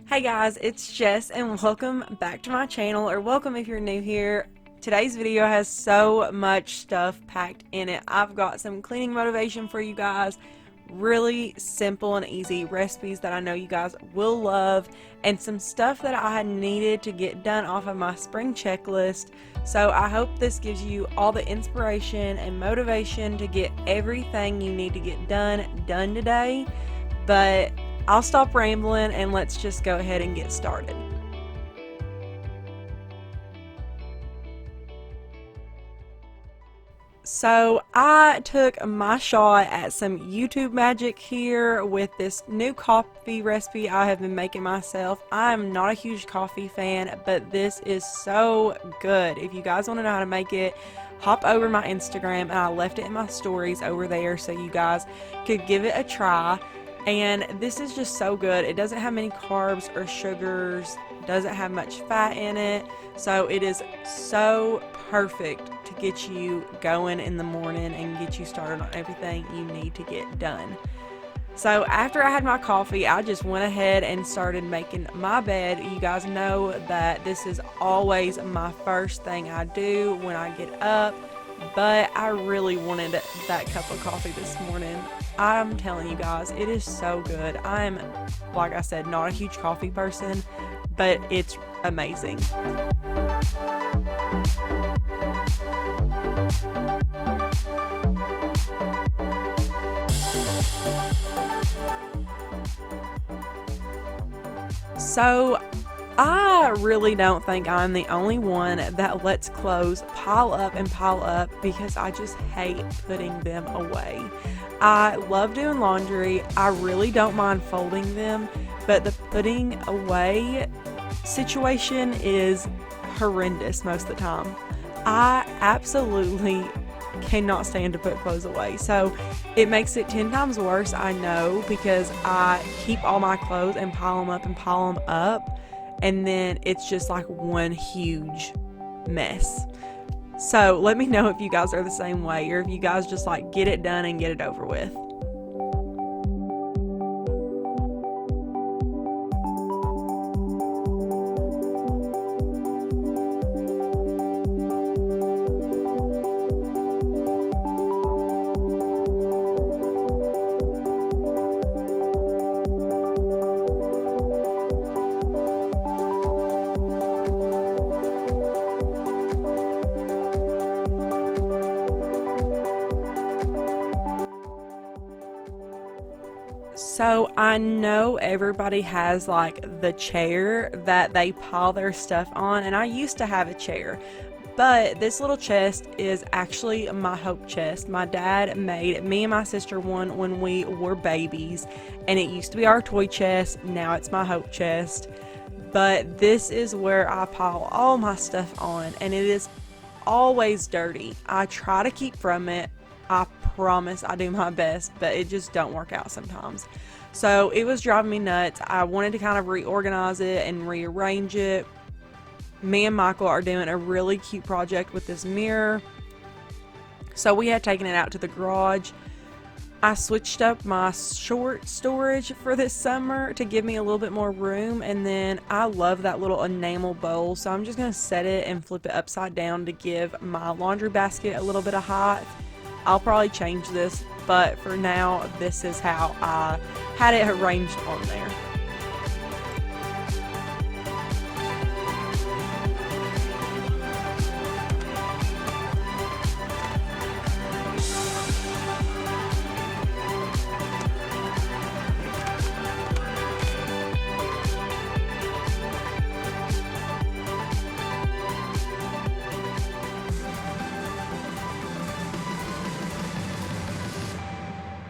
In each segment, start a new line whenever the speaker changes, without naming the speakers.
Hey guys, it's Jess and welcome back to my channel, or welcome if you're new here. Today's video has so much stuff packed in it. I've got some cleaning motivation for you guys, really simple and easy recipes that I know you guys will love, and some stuff that I needed to get done off of my spring checklist. So I hope this gives you all the inspiration and motivation to get everything you need to get done today. But I'll stop rambling and let's just go ahead and get started. So I took my shot at some YouTube magic here with this new coffee recipe I have been making myself. I am not a huge coffee fan, but this is so good. If you guys want to know how to make it, hop over my Instagram, and I left it in my stories over there so you guys could give it a try. And this is just so good. It doesn't have many carbs or sugars, doesn't have much fat in it, so it is so perfect to get you going in the morning and get you started on everything you need to get done. So after I had my coffee, I just went ahead and started making my bed. You guys know that this is always my first thing I do when I get up, but I really wanted that cup of coffee this morning. I'm telling you guys, it is so good. I'm, like I said, not a huge coffee person, but it's amazing. So I really don't think I'm the only one that lets clothes pile up and pile up because I just hate putting them away. I love doing laundry. I really don't mind folding them, but the putting away situation is horrendous most of the time. I absolutely cannot stand to put clothes away. So it makes it 10 times worse, I know, because I keep all my clothes and pile them up, and then it's just like one huge mess. So let me know if you guys are the same way, or if you guys just like get it done and get it over with. So I know everybody has like the chair that they pile their stuff on, and I used to have a chair, but this little chest is actually my hope chest. My dad made me and my sister one when we were babies, and it used to be our toy chest. Now it's my hope chest, but this is where I pile all my stuff on, and it is always dirty. I try to keep from it. I promise I do my best, but it just don't work out sometimes. So it was driving me nuts. I wanted to kind of reorganize it and rearrange it. Me and Michael are doing a really cute project with this mirror, so we had taken it out to the garage. I switched up my short storage for this summer to give me a little bit more room, and then I love that little enamel bowl, so I'm just going to set it and flip it upside down to give my laundry basket a little bit of height. I'll probably change this, but for now, this is how I had it arranged on there.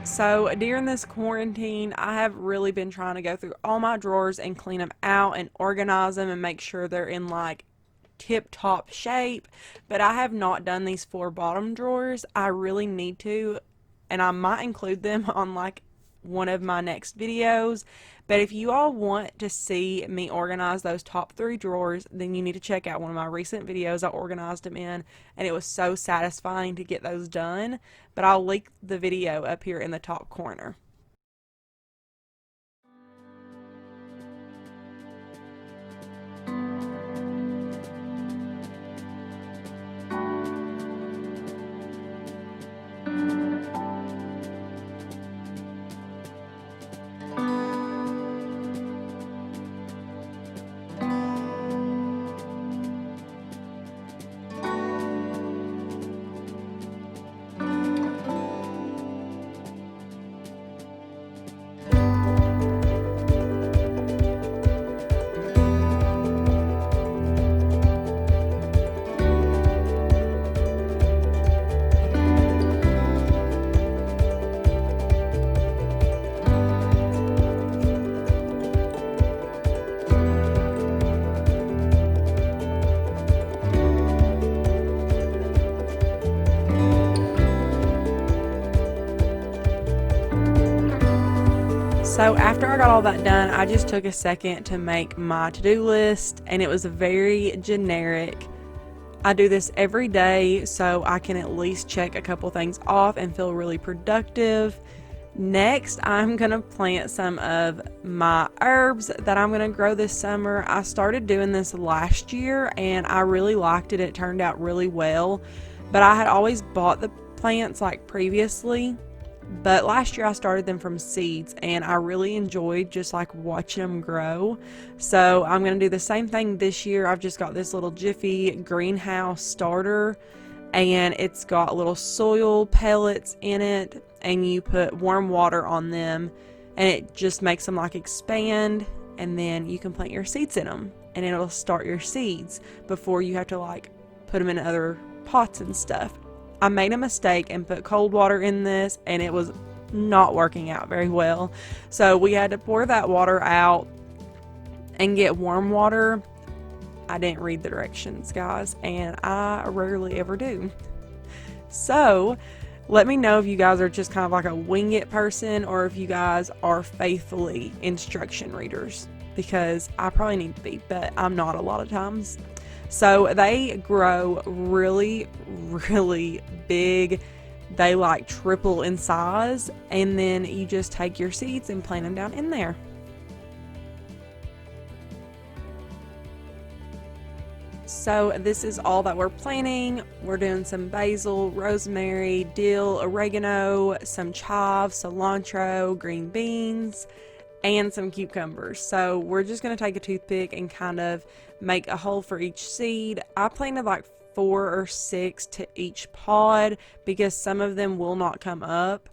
So during this quarantine, I have really been trying to go through all my drawers and clean them out and organize them and make sure they're in like tip-top shape, but I have not done these 4 bottom drawers. I really need to, and I might include them on like one of my next videos. But if you all want to see me organize those top 3 drawers, then you need to check out one of my recent videos. I organized them in, and it was so satisfying to get those done. But I'll link the video up here in the top corner. after I got all that done, I just took a second to make my to-do list, and it was very generic. I do this every day so I can at least check a couple things off and feel really productive. Next, I'm going to plant some of my herbs that I'm going to grow this summer. I started doing this last year and I really liked it. It turned out really well, but I had always bought the plants like previously. But last year I started them from seeds and I really enjoyed just like watching them grow. So I'm going to do the same thing this year. I've just got this little Jiffy greenhouse starter, and it's got little soil pellets in it, and you put warm water on them and it just makes them like expand, and then you can plant your seeds in them and it'll start your seeds before you have to like put them in other pots and stuff. I made a mistake and put cold water in this, and it was not working out very well. So we had to pour that water out and get warm water. I didn't read the directions, guys, and I rarely ever do. So let me know if you guys are just kind of like a wing it person, or if you guys are faithfully instruction readers, because I probably need to be, but I'm not a lot of times. So they grow really, really big. They like triple in size, and then you just take your seeds and plant them down in there. So this is all that we're planting. We're doing some basil, rosemary, dill, oregano, some chive, cilantro, green beans, and some cucumbers. So we're just going to take a toothpick and kind of make a hole for each seed. I planted like 4 or 6 to each pod because some of them will not come up.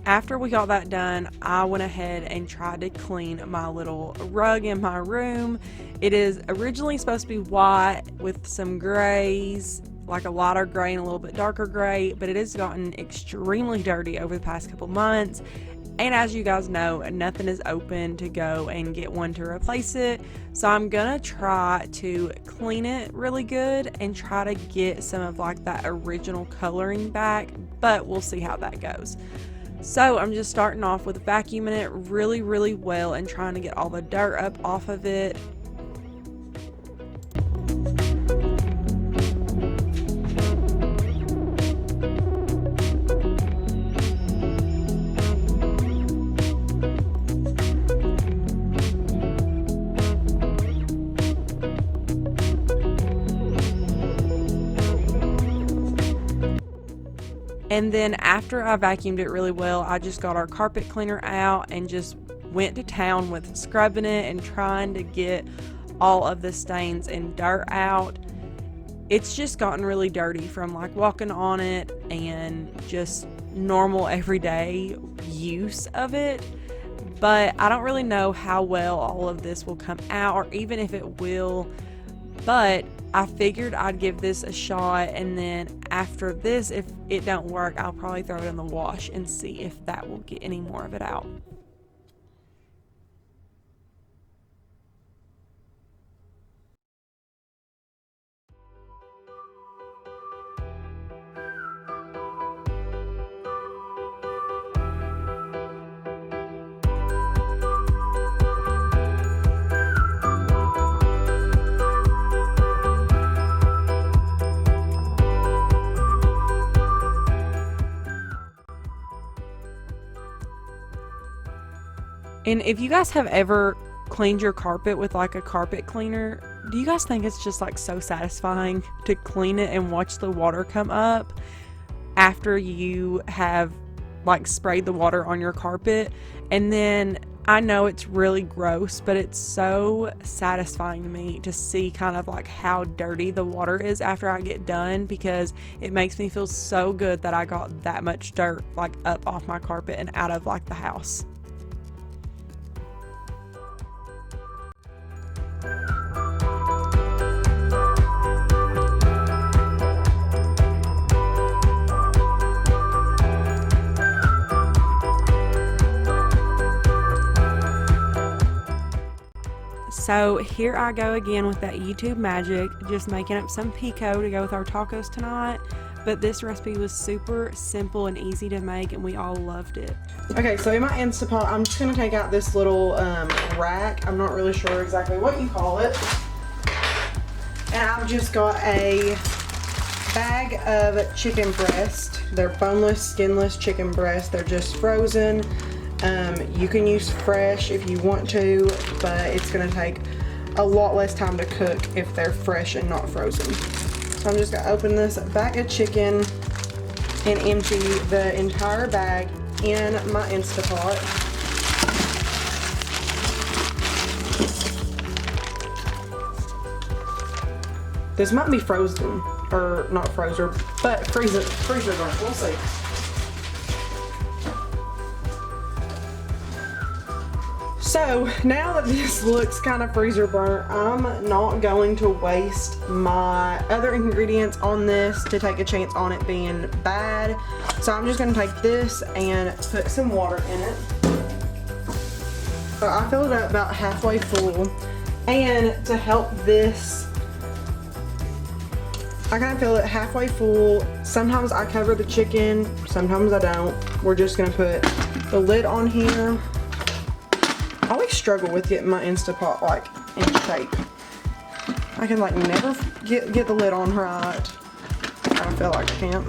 After we got that done, I went ahead and tried to clean my little rug in my room. It is originally supposed to be white with some grays, like a lighter gray and a little bit darker gray, but it has gotten extremely dirty over the past couple months. And as you guys know, nothing is open to go and get one to replace it. So I'm gonna try to clean it really good and try to get some of like that original coloring back, but we'll see how that goes. So I'm just starting off with vacuuming it really, really well and trying to get all the dirt up off of it. And then after I vacuumed it really well, I just got our carpet cleaner out and just went to town with scrubbing it and trying to get all of the stains and dirt out. It's just gotten really dirty from like walking on it and just normal everyday use of it. But I don't really know how well all of this will come out, or even if it will, but I figured I'd give this a shot, and then after this, if it don't work, I'll probably throw it in the wash and see if that will get any more of it out. And if you guys have ever cleaned your carpet with like a carpet cleaner, do you guys think it's just like so satisfying to clean it and watch the water come up after you have like sprayed the water on your carpet? And then I know it's really gross, but it's so satisfying to me to see kind of like how dirty the water is after I get done, because it makes me feel so good that I got that much dirt like up off my carpet and out of like the house. So here I go again with that YouTube magic, just making up some pico to go with our tacos tonight. But this recipe was super simple and easy to make, and we all loved it.
Okay, so in my Instant Pot, I'm just gonna take out this little rack. I'm not really sure exactly what you call it. And I've just got a bag of chicken breast. They're boneless, skinless chicken breast. They're just frozen. You can use fresh if you want to, but it's gonna take a lot less time to cook if they're fresh and not frozen. So I'm just gonna open this bag of chicken and empty the entire bag in my Instapot. This might be frozen, or not frozen, but freezer burnt. We'll see. So now that this looks kind of freezer burnt, I'm not going to waste my other ingredients on this to take a chance on it being bad. So I'm just going to take this and put some water in it. So I filled it up about halfway full, and to help this, I kind of fill it halfway full. Sometimes I cover the chicken, sometimes I don't. We're just going to put the lid on here. I always struggle with getting my Instapot like in shape. I can like never get the lid on right. I feel like I can't.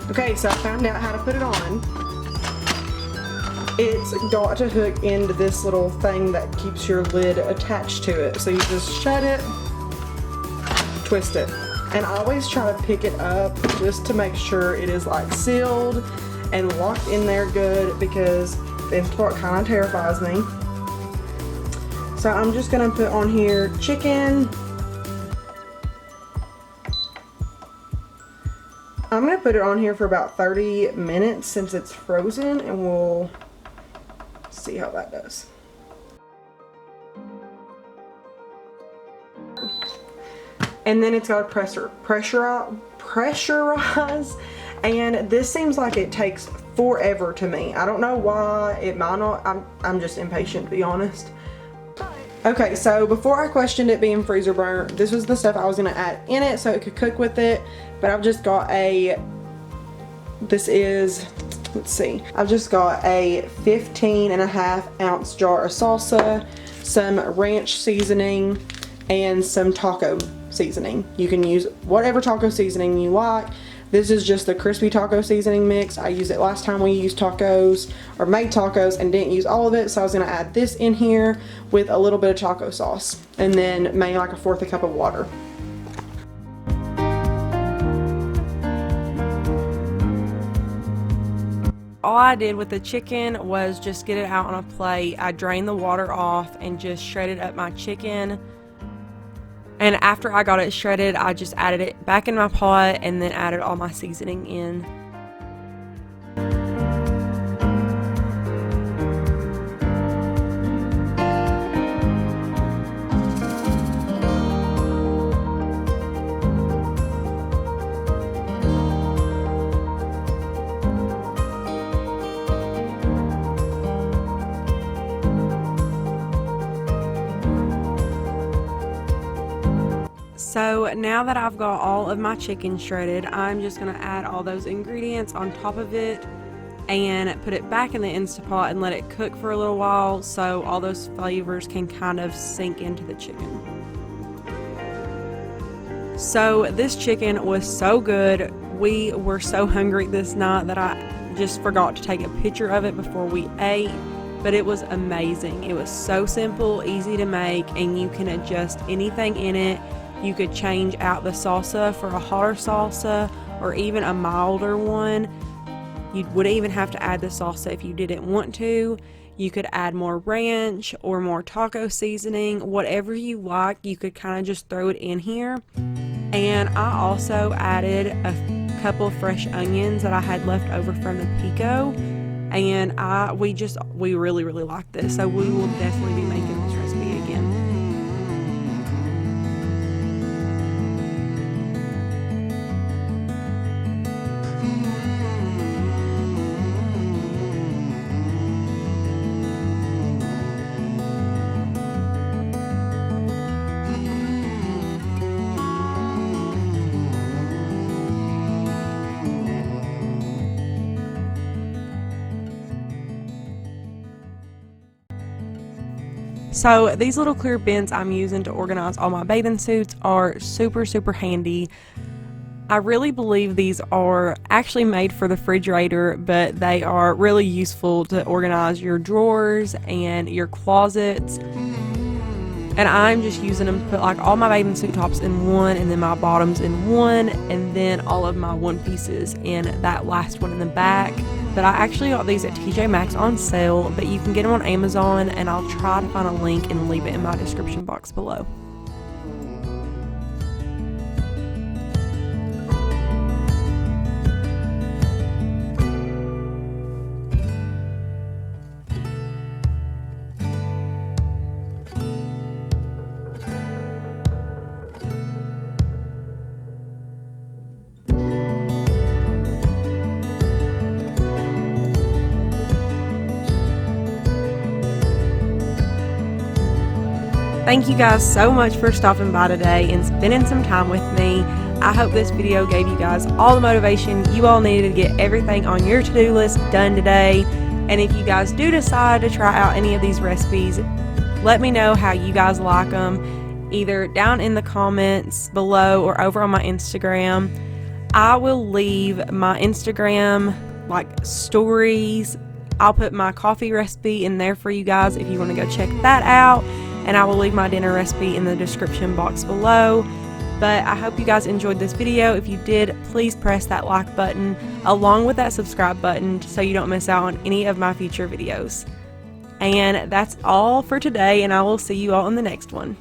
Okay, so I found out how to put it on. It's got to hook into this little thing that keeps your lid attached to it. So you just shut it, twist it. And I always try to pick it up just to make sure it is like sealed and locked in there good, because the Instapot kind of terrifies me. So I'm just gonna put on here chicken. I'm gonna put it on here for about 30 minutes since it's frozen, and we'll see how that does. And then it's got to pressurize, and this seems like it takes forever to me. I don't know why. It might not. I'm just impatient, to be honest. Okay, so before I questioned it being freezer burnt, this was the stuff I was gonna add in it so it could cook with it. But I've just got let's see, I've just got a 15.5-ounce jar of salsa, some ranch seasoning, and some taco seasoning. You can use whatever taco seasoning you like. This is just the crispy taco seasoning mix. I used it last time we used tacos, or made tacos, and didn't use all of it, so I was gonna add this in here with a little bit of taco sauce, and then maybe like 1/4 cup of water.
All I did with the chicken was just get it out on a plate. I drained the water off and just shredded up my chicken. And after I got it shredded, I just added it back in my pot and then added all my seasoning in. So now that I've got all of my chicken shredded, I'm just going to add all those ingredients on top of it and put it back in the Instant Pot and let it cook for a little while so all those flavors can kind of sink into the chicken. So this chicken was so good. We were so hungry this night that I just forgot to take a picture of it before we ate, but it was amazing. It was so simple, easy to make, and you can adjust anything in it. You could change out the salsa for a hotter salsa or even a milder one. You would even have to add the salsa if you didn't want to. You could add more ranch or more taco seasoning, whatever you like. You could kind of just throw it in here. And I also added a couple of fresh onions that I had left over from the pico, and we really like this, so we will definitely be making this recipe again. So these little clear bins I'm using to organize all my bathing suits are super handy. I really believe these are actually made for the refrigerator, but they are really useful to organize your drawers and your closets. And I'm just using them to put like all my bathing suit tops in one, and then my bottoms in one, and then all of my one pieces in that last one in the back. But I actually got these at TJ Maxx on sale, but you can get them on Amazon, and I'll try to find a link and leave it in my description box below. Thank you guys so much for stopping by today and spending some time with me. I hope this video gave you guys all the motivation you all needed to get everything on your to-do list done today. And if you guys do decide to try out any of these recipes, let me know how you guys like them, either down in the comments below or over on my Instagram. I will leave my Instagram stories. I'll put my coffee recipe in there for you guys if you want to go check that out. And I will leave my dinner recipe in the description box below. But I hope you guys enjoyed this video. If you did, please press that like button along with that subscribe button so you don't miss out on any of my future videos. And that's all for today, and I will see you all in the next one.